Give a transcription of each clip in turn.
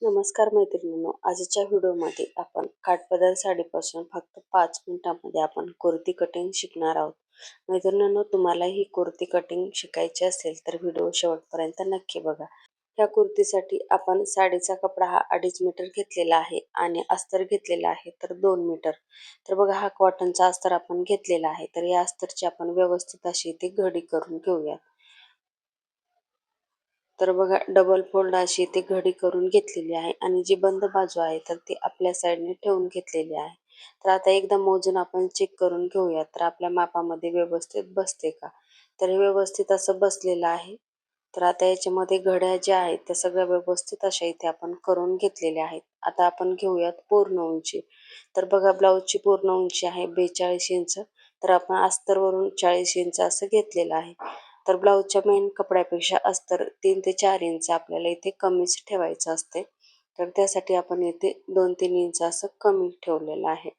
नमस्कार मैत्रिणींनो, आजच्या व्हिडिओमध्ये आपण काठपदर साडीपासून फक्त 5 मिनिटांमध्ये आपण कुर्ती कटिंग शिकणार आहोत. मैत्रिणींनो, तुम्हाला ही कुर्ती कटिंग शिकायची असेल तर व्हिडिओ शेवटपर्यंत नक्की बघा. ह्या कुर्तीसाठी आपण साडीचा कपडा हा 2.5 मीटर घेतलेला आहे आणि अस्तर घेतलेला आहे तर 2 मीटर. तर बघा, हा कॉटनचा अस्तर आपण घेतलेला आहे. तर या अस्तरची आपण व्यवस्थित अशी इथे घडी करून घेऊया. तर बघा, डबल फोल्ड अशी इथे घडी करून घेतलेली आहे आणि जी बंद बाजू आहे तर ती आपल्या साईडने ठेवून घेतलेली आहे. तर आता एकदा मोजून आपण चेक करून घेऊया तर आपल्या मापामध्ये व्यवस्थित बसते का. तर हे व्यवस्थित असं बसलेलं आहे. तर आता याच्यामध्ये घड्या ज्या आहेत त्या सगळ्या व्यवस्थित अशा इथे आपण करून घेतलेल्या आहेत. आता आपण घेऊयात पूर्ण उंची. तर बघा, ब्लाऊजची पूर्ण उंची आहे 42 इंच. तर आपण अस्तरवरून 40 इंच असं घेतलेलं आहे. तर ब्लाऊजच्या मेन कपड्यापेक्षा अस्तर 3 ते 4 इंच आपल्याला इथे कमीच ठेवायचं असते. तर त्यासाठी आपण इथे 2-3 इंच असं कमी ठेवलेलं आहे.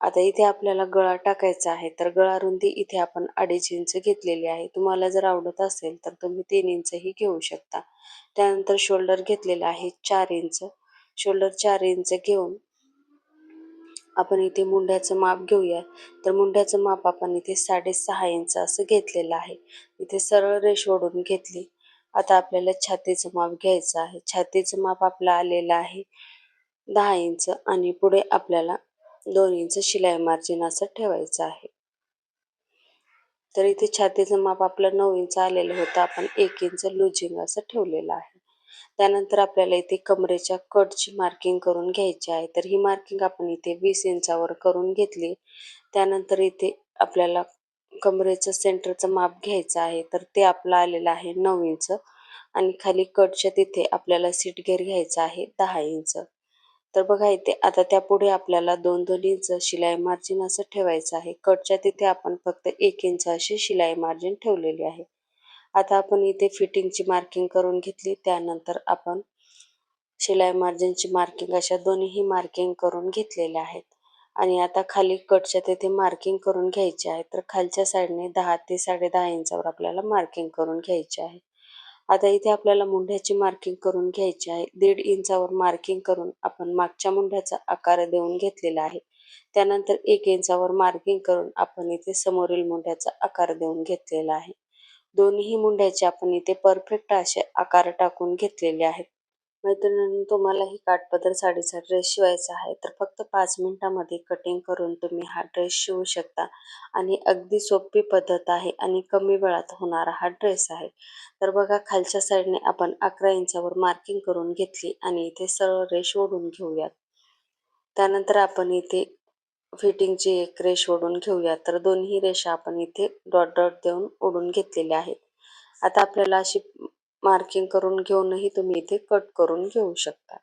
आता इथे आपल्याला गळा टाकायचा आहे. तर गळा रुंदी इथे आपण 2.5 इंच घेतलेली आहे. तुम्हाला जर आवडत असेल तर तुम्ही 3 इंचही घेऊ शकता. त्यानंतर शोल्डर घेतलेला आहे 4 इंच. शोल्डर 4 इंच घेऊन आपण इथे मुंड्याचं माप घेऊया. तर मुंड्याचं माप आपण इथे 6.5 इंच असं घेतलेलं आहे. इथे सरळ रेष ओढून घेतली. आता आपल्याला छातीचं माप घ्यायचं आहे. छातीचं माप आपलं आलेलं आहे 10 इंच आणि पुढे आपल्याला 2 इंच शिलाई मार्जिन असं ठेवायचं आहे. तर इथे छातीचं माप आपलं 9 इंच आलेलं होतं. आपण 1 इंच लूजिंग असं ठेवलेलं आहे. त्यानंतर आपल्याला इथे कमरेच्या कटची मार्किंग करून घ्यायची आहे. तर ही मार्किंग आपण इथे 20 इंचावर करून घेतली. त्यानंतर इथे आपल्याला कमरेचं सेंटरचं माप घ्यायचं आहे. तर ते आपलं आलेलं आहे 9 इंच आणि खाली कटच्या तिथे आपल्याला सीट घेर घ्यायचा आहे 10 इंच. तर बघा, इथे आता त्यापुढे आपल्याला 2-2 इंच शिलाई मार्जिन असं ठेवायचं आहे. कटच्या तिथे आपण फक्त 1 इंच अशी शिलाई मार्जिन ठेवलेली आहे. आता आपण इथे फिटिंगची मार्किंग करून घेतली. त्यानंतर आपण शिलाई मार्जिनची मार्किंग अशा दोन्हीही मार्किंग करून घेतलेल्या आहेत. आणि आता खाली कटच्या तिथे मार्किंग करून घ्यायची आहे. तर खालच्या साईडने 10 ते 10.5 इंचावर आपल्याला मार्किंग करून घ्यायची आहे. आता इथे आपल्याला मुंढ्याची मार्किंग करून घ्यायची आहे. 1.5 इंचावर मार्किंग करून आपण मागच्या मुंढ्याचा आकार देऊन घेतलेला आहे. त्यानंतर 1 इंचावर मार्किंग करून आपण इथे समोरील मुंढ्याचा आकार देऊन घेतलेला आहे. दोन्ही मुंड्याचे आपण इथे परफेक्ट असे आकार टाकून घेतलेले आहेत. मैत्रिणींनो, तुम्हाला ही काठपदर साडीचा ड्रेस शिवायचा आहे तर फक्त 5 मिनिटांमध्ये कटिंग करून तुम्ही हा ड्रेस शिवू शकता आणि अगदी सोपी पद्धत आहे आणि कमी वेळात होणारा हा ड्रेस आहे. तर बघा, खालच्या साईडने आपण 11 इंचावर मार्किंग करून घेतली आणि इथे सरळ रेष ओढून घेऊयात. त्यानंतर आपण इथे फिटिंगची एक रेष ओढून घेऊया. तर दोन्ही रेषा आपण इथे डॉट डॉट देऊन ओढून घेतलेल्या आहेत. आता आपल्याला अशी मार्किंग करून घेऊनही तुम्ही इथे कट करून घेऊ शकता.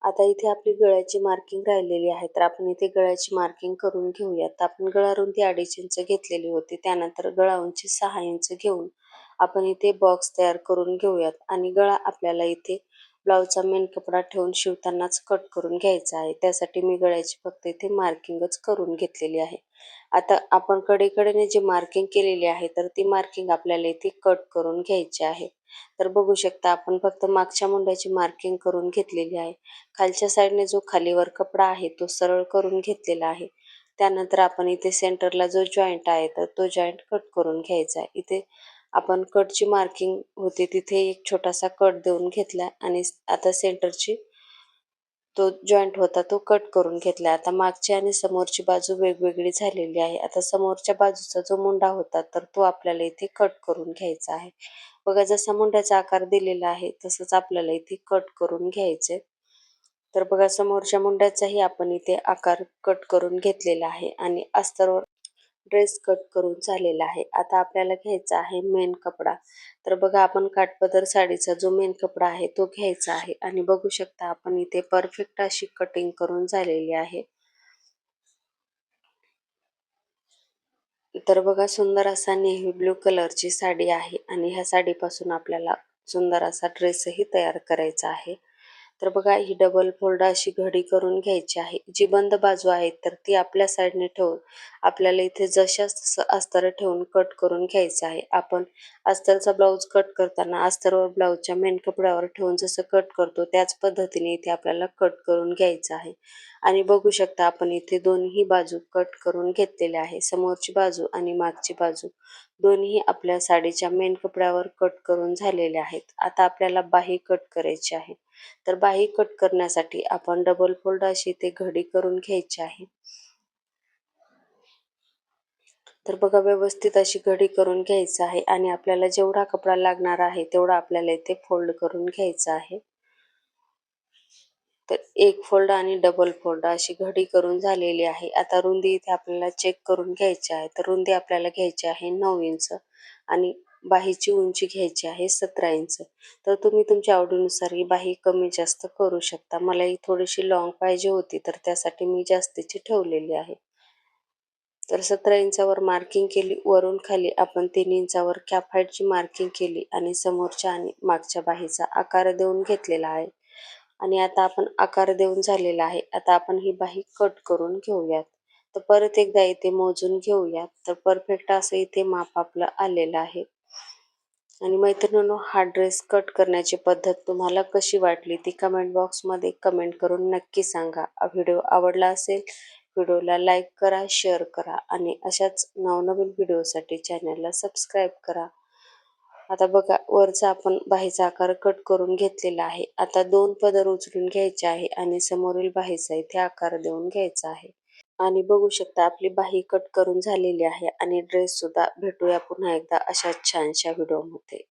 आता इथे आपली गळ्याची मार्किंग राहिलेली आहे. तर आपण इथे गळ्याची मार्किंग करून घेऊयात. तर आपण गळा रुंदी 2.5 इंच घेतलेली होती. त्यानंतर गळा उंची 6 इंच घेऊन आपण इथे बॉक्स तयार करून घेऊयात आणि गळा आपल्याला इथे ब्लाऊजचा मेन कपडा ठेवून शिवतानाच कट करून घ्यायचा आहे. त्यासाठी मी गळ्याची फक्त इथे मार्किंगच करून घेतलेली आहे. आता आपण कडेकडेने जी मार्किंग केलेली आहे तर ती मार्किंग आपल्याला इथे कट करून घ्यायची आहे. तर बघू शकता, आपण फक्त मागच्या मुंड्याची मार्किंग करून घेतलेली आहे. खालच्या साईडने जो खालीवर कपडा आहे तो सरळ करून घेतलेला आहे. त्यानंतर आपण इथे सेंटरला जो जॉईंट आहे तर तो जॉईंट कट करून घ्यायचा आहे. इथे आपण कटची मार्किंग होती तिथे एक छोटासा कट देऊन घेतला आणि आता सेंटरची तो जॉईंट होता तो कट करून घेतला. आता मागची आणि समोरची बाजू वेगवेगळी झालेली आहे. आता समोरच्या बाजूचा जो मुंडा होता तर तो आपल्याला इथे कट करून घ्यायचा आहे. बघा, जसा मुंड्याचा आकार दिलेला आहे तसंच आपल्याला इथे कट करून घ्यायचे. तर बघा, समोरच्या मुंड्याचाही आपण इथे आकार कट करून घेतलेला आहे आणि अस्तरवर ड्रेस कट करून झालेला आहे. आता आपल्याला घ्यायचा आहे मेन कपडा. तर बघा, आपण काठपदर साडीचा जो मेन कपडा आहे तो घ्यायचा आहे आणि बघू शकता आपण इथे परफेक्ट अशी कटिंग करून झालेली आहे. तर बघा, सुंदर असा नेव्ही ब्लू कलरची साडी आहे आणि ह्या साडीपासून आपल्याला सुंदर असा ड्रेसही तयार करायचा आहे. तर बघा ही डबल फोल्ड अशी घडी करून घ्यायची आहे. जी बंद बाजू आहे तर ती आपल्या साईडने ठेवून आपल्याला इथे जशास तसं अस्तर ठेवून कट करून घ्यायचं आहे. आपण अस्तरचा ब्लाउज कट करताना अस्तरवर ब्लाउजच्या मेन कपड्यावर ठेवून जसं कट करतो त्याच पद्धतीने इथे आपल्याला कट करून घ्यायचं आहे. आणि बघू शकता आपण इथे दोन्ही बाजू कट करून घेतलेल्या आहे. समोरची बाजू आणि मागची बाजू दोन्ही आपल्या साडीच्या मेन कपड्यावर कट करून झालेले आहेत. आता आपल्याला बाही कट करायची आहे. तर बाही कट करण्यासाठी आपण डबल फोल्ड अशी ते घडी करून घ्यायची आहे. तर बघा व्यवस्थित अशी घडी करून घ्यायचं आहे आणि आपल्याला जेवढा कपडा लागणार आहे तेवढा आपल्याला इथे फोल्ड करून घ्यायचा आहे. तर एक फोल्ड आणि डबल फोल्ड अशी घडी करून झालेली आहे. आता रुंदी इथे आपल्याला चेक करून घ्यायची आहे. तर रुंदी आपल्याला घ्यायची आहे 9 इंच आणि बाहीची उंची घ्यायची आहे 17 इंच. तर तुम्ही तुमच्या आवडीनुसार ही बाही कमी जास्त करू शकता. मला ही थोडीशी लाँग पाहिजे होती तर त्यासाठी मी जास्तीची ठेवलेली आहे. तर 17 इंचावर मार्किंग केली. वरून खाली आपण 3 इंचावर कॅप हाईटची मार्किंग केली आणि समोरच्या आणि मागच्या बाहीचा आकार देऊन घेतलेला आहे. आणि आता आपण आकार देऊन झालेला आहे. आता आपण ही बाही कट करून घेऊयात. तर परत एकदा इथे मोजून घेऊयात. तर परफेक्ट असं इथे माप आपलं आलेलं आहे. आणि मैत्रिणींनो हा ड्रेस कट करण्याची पद्धत तुम्हाला कशी वाटली ती कमेंट बॉक्समध्ये कमेंट करून नक्की सांगा. व्हिडिओ आवडला असेल व्हिडिओला लाईक करा, शेअर करा आणि अशाच नवनवीन व्हिडिओसाठी चॅनलला सबस्क्राईब करा. आता बघा वरचा आपण बाहीचा आकार कट करून घेतलेला आहे. आता 2 पदर उचलून घ्यायचे आहे आणि समोरील बाहीचा इथे आकार देऊन घ्यायचा आहे. आणि बघू शकता आपली बाही कट करून झालेली आहे आणि ड्रेस सुद्धा भेटूया पुन्हा एकदा अशाच छानशा व्हिडिओमध्ये.